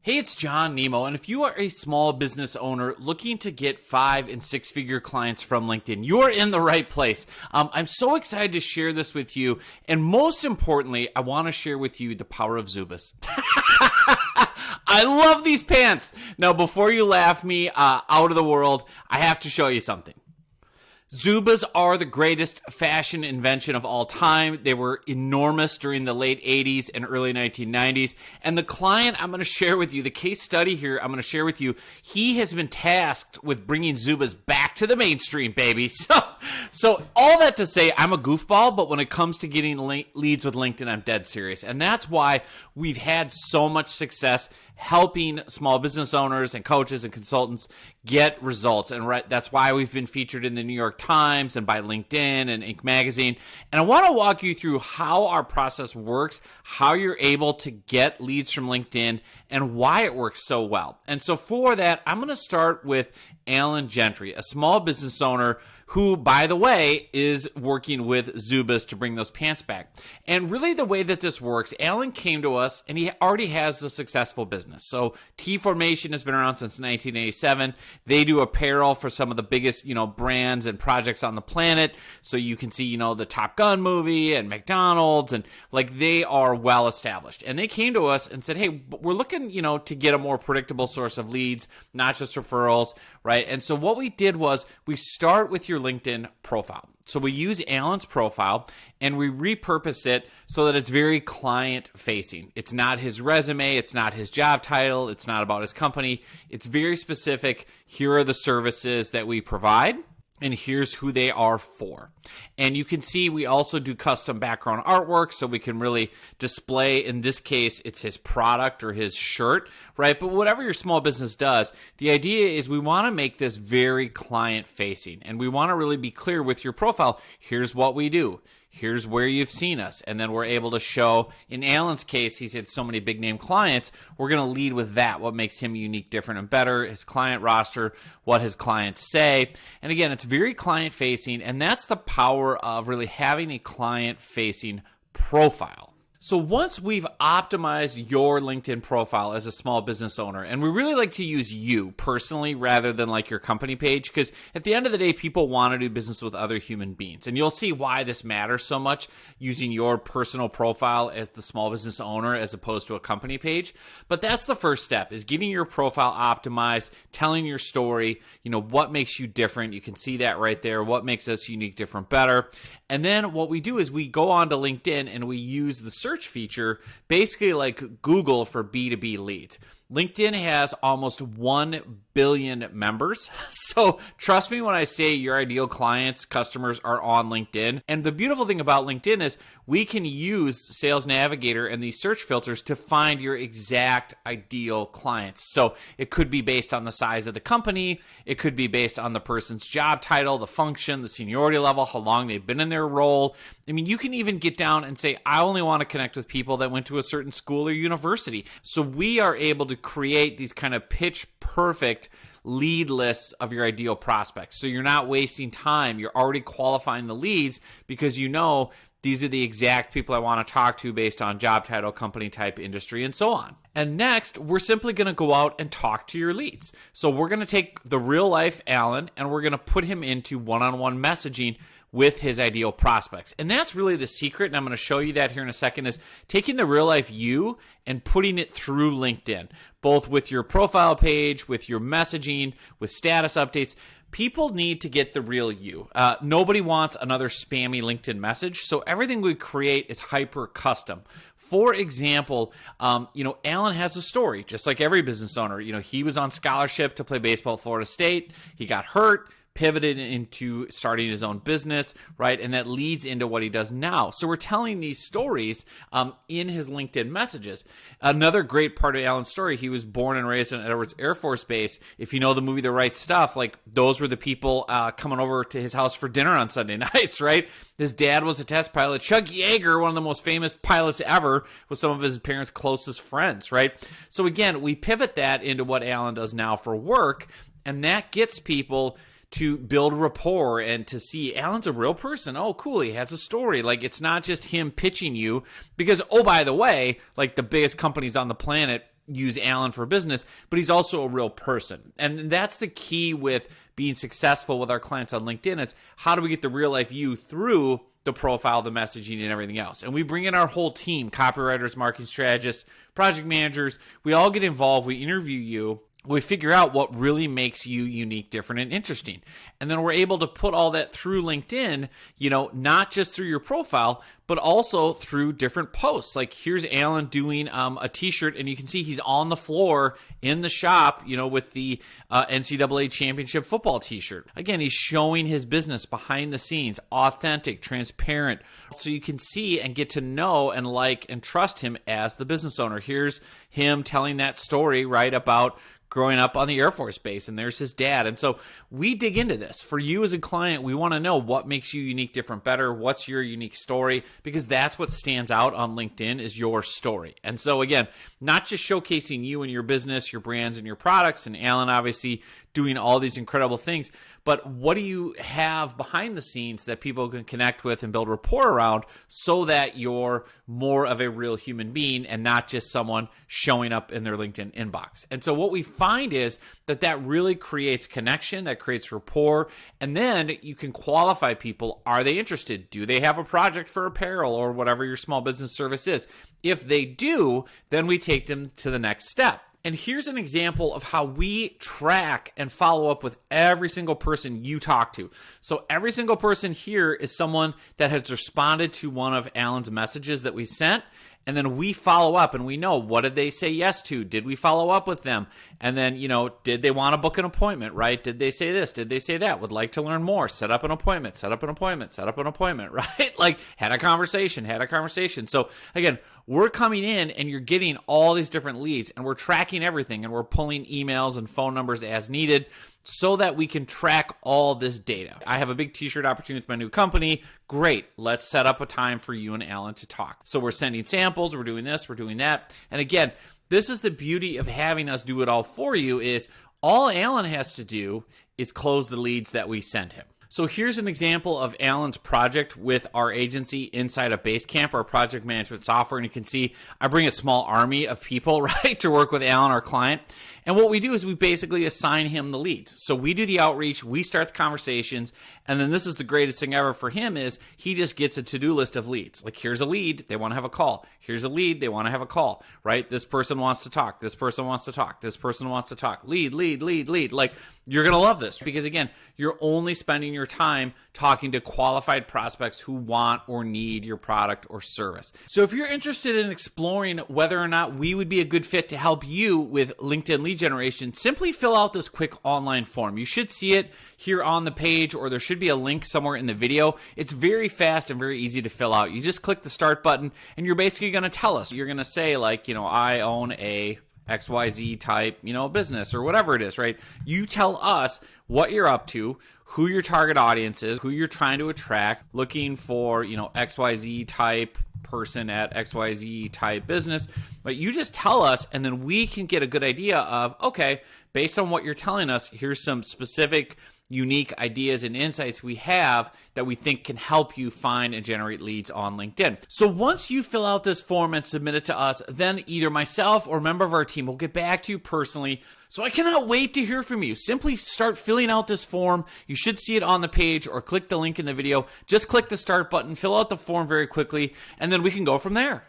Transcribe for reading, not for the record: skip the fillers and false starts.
Hey, it's John Nemo, and if you are a small business owner looking to get 5- and 6-figure clients from LinkedIn, you're in the right place. I'm so excited to share this with you, and most importantly, I want to share with you the power of Zubaz. I love these pants. Now, before you laugh me out of the world, I have to show you something. Zubaz are the greatest fashion invention of all time. They were enormous during the late 80s and early 1990s. And the client I'm going to share with you, the case study here I'm going to share with you, he has been tasked with bringing Zubaz back to the mainstream, baby. So all that to say, I'm a goofball, but when it comes to getting leads with LinkedIn, I'm dead serious. And that's why we've had so much success helping small business owners and coaches and consultants get results. And that's why we've been featured in the New York Times and by LinkedIn and Inc. magazine. And I want to walk you through how our process works, how you're able to get leads from LinkedIn, and why it works so well. And so for that, I'm going to start with Alan Gentry, a small business owner who, by the way, is working with Zubaz to bring those pants back. And really the way that this works, Alan came to us and he already has a successful business. So T Formation has been around since 1987. They do apparel for some of the biggest, brands and projects on the planet. So you can see, the Top Gun movie and McDonald's, and they are well established. And they came to us and said, hey, we're looking, to get a more predictable source of leads, not just referrals, right? And so what we did was we start with your LinkedIn profile. So we use Alan's profile and we repurpose it so that it's very client facing. It's not his resume. It's not his job title. It's not about his company. It's very specific. Here are the services that we provide, and here's who they are for. And you can see we also do custom background artwork so we can really display, in this case, it's his product or his shirt, right? But whatever your small business does, the idea is we want to make this very client facing, and we want to really be clear with your profile. Here's what we do. Here's where you've seen us. And then we're able to show, in Alan's case, he's had so many big name clients, we're going to lead with that, what makes him unique, different, and better, his client roster, what his clients say. And again, it's very client facing, and that's the power of really having a client facing profile. So once we've optimized your LinkedIn profile as a small business owner, and we really like to use you personally rather than your company page, because at the end of the day, people want to do business with other human beings. And you'll see why this matters so much, using your personal profile as the small business owner as opposed to a company page. But that's the first step, is getting your profile optimized, telling your story, what makes you different. You can see that right there, what makes us unique, different, better. And then what we do is we go on to LinkedIn and we use the search feature, basically like Google for B2B leads. LinkedIn has almost 1 billion members. So trust me when I say your ideal clients, customers are on LinkedIn. And the beautiful thing about LinkedIn is we can use Sales Navigator and these search filters to find your exact ideal clients. So it could be based on the size of the company. It could be based on the person's job title, the function, the seniority level, how long they've been in their role. I mean, you can even get down and say, I only want to connect with people that went to a certain school or university. So we are able to create these kind of pitch perfect lead lists of your ideal prospects. So you're not wasting time. You're already qualifying the leads because these are the exact people I want to talk to based on job title, company type, industry, and so on. And next, we're simply going to go out and talk to your leads. So we're going to take the real life Alan and we're going to put him into one-on-one messaging with his ideal prospects. And that's really the secret, and I'm going to show you that here in a second, is taking the real life you and putting it through LinkedIn, both with your profile page, with your messaging, with status updates. People need to get the real you. Nobody wants another spammy LinkedIn message, so everything we create is hyper custom. For example, Alan has a story, just like every business owner. He was on scholarship to play baseball at Florida State. He got hurt, pivoted into starting his own business, right? And that leads into what he does now. So we're telling these stories in his LinkedIn messages. Another great part of Alan's story, he was born and raised on Edwards Air Force Base. If you know the movie The Right Stuff, those were the people coming over to his house for dinner on Sunday nights, right? His dad was a test pilot. Chuck Yeager, one of the most famous pilots ever, was some of his parents' closest friends, right? So again, we pivot that into what Alan does now for work, and that gets people to build rapport and to see Alan's a real person. Oh, cool. He has a story. It's not just him pitching you because, oh, by the way, the biggest companies on the planet, use Alan for business, but he's also a real person. And that's the key with being successful with our clients on LinkedIn is how do we get the real life you through the profile, the messaging, and everything else. And we bring in our whole team, copywriters, marketing strategists, project managers. We all get involved. We interview you. We figure out what really makes you unique, different, and interesting. And then we're able to put all that through LinkedIn, not just through your profile, but also through different posts. Like here's Alan doing a t-shirt, and you can see he's on the floor in the shop, with the NCAA championship football t-shirt. Again, he's showing his business behind the scenes, authentic, transparent, so you can see and get to know and like and trust him as the business owner. Here's him telling that story, right, about growing up on the Air Force Base, and there's his dad. And so we dig into this. For you as a client, we want to know what makes you unique, different, better. What's your unique story? Because that's what stands out on LinkedIn is your story. And so again, not just showcasing you and your business, your brands and your products, and Alan obviously doing all these incredible things, but what do you have behind the scenes that people can connect with and build rapport around so that you're more of a real human being and not just someone showing up in their LinkedIn inbox? And so what we find is that really creates connection, that creates rapport, and then you can qualify people. Are they interested? Do they have a project for apparel or whatever your small business service is? If they do, then we take them to the next step. And here's an example of how we track and follow up with every single person you talk to. So every single person here is someone that has responded to one of Alan's messages that we sent. And then we follow up and we know, what did they say yes to? Did we follow up with them? And then, did they want to book an appointment, right? Did they say this? Did they say that? Would like to learn more. Set up an appointment, right? Like had a conversation. So again, we're coming in and you're getting all these different leads and we're tracking everything and we're pulling emails and phone numbers as needed so that we can track all this data. I have a big t-shirt opportunity with my new company. Great. Let's set up a time for you and Alan to talk. So we're sending samples. We're doing this. We're doing that. And again, this is the beauty of having us do it all for you is all Alan has to do is close the leads that we send him. So here's an example of Alan's project with our agency inside of Basecamp, our project management software. And you can see I bring a small army of people, right, to work with Alan, our client. And what we do is we basically assign him the leads. So we do the outreach, we start the conversations, and then this is the greatest thing ever for him is he just gets a to-do list of leads. Like here's a lead, they want to have a call. Here's a lead, they want to have a call, right? This person wants to talk. This person wants to talk. This person wants to talk. Lead. Like you're going to love this because again, you're only spending your time talking to qualified prospects who want or need your product or service. So if you're interested in exploring whether or not we would be a good fit to help you with LinkedIn lead generation, simply fill out this quick online form. You should see it here on the page or there should be a link somewhere in the video. It's very fast and very easy to fill out. You just click the start button and you're basically going to tell us. You're going to say like, I own a XYZ type, business or whatever it is, right? You tell us what you're up to, who your target audience is, who you're trying to attract, looking for, XYZ type person at XYZ type business. But you just tell us and then we can get a good idea of, okay, based on what you're telling us, here's some specific unique ideas and insights we have that we think can help you find and generate leads on LinkedIn. So once you fill out this form and submit it to us, then either myself or a member of our team will get back to you personally. So I cannot wait to hear from you. Simply start filling out this form. You should see it on the page or click the link in the video. Just click the start button, fill out the form very quickly, and then we can go from there.